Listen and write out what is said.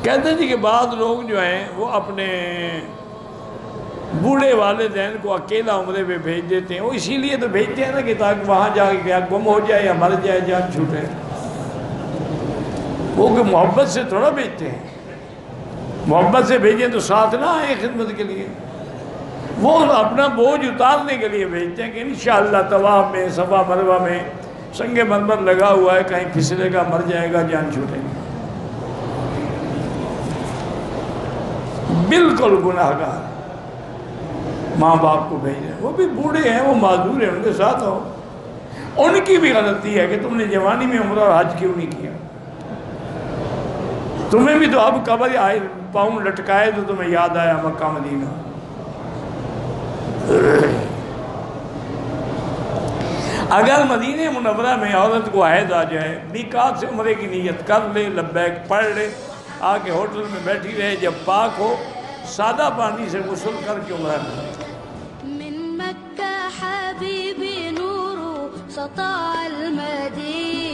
کہتے ہیں جی کہ بعض لوگ جو ہیں وہ اپنے بوڑھے والدین کو اکیلا عمرے پہ بھیج دیتے ہیں، وہ اسی لیے تو بھیجتے ہیں نا کہ تاکہ وہاں جا کے یا گم ہو جائے یا مر جائے، جان چھوٹے، وہ کہ محبت سے تھوڑا بھیجتے ہیں، محبت سے بھیجیں تو ساتھ نہ آئیں خدمت کے لیے، وہ اپنا بوجھ اتارنے کے لیے بھیجتے ہیں کہ انشاءاللہ طواف میں صفا مروہ میں سنگ مرمر لگا ہوا ہے، کہیں پھسلے گا مر جائے گا جان چھوٹے گا۔ بالکل گناہ گار ماں باپ کو بھیجیں، وہ بھی بوڑھے ہیں، وہ معذور ہیں، ان کے ساتھ ہو، ان کی بھی غلطی ہے کہ تم نے جوانی میں عمرہ اور حج کیوں نہیں کیا، تمہیں بھی تو اب قبر آئے پاؤں لٹکائے تو تمہیں یاد آیا مکہ مدینہ۔ اگر مدینہ منورہ میں عورت کو حیض آ جائے، میقات سے عمرے کی نیت کر لے، لبیک پڑھ لے، آ کے ہوٹل میں بیٹھی رہے، جب پاک ہو سادہ پانی سے غسل کر کے عمرہ کرے۔ من مكة حبيبي نور سطع المدينة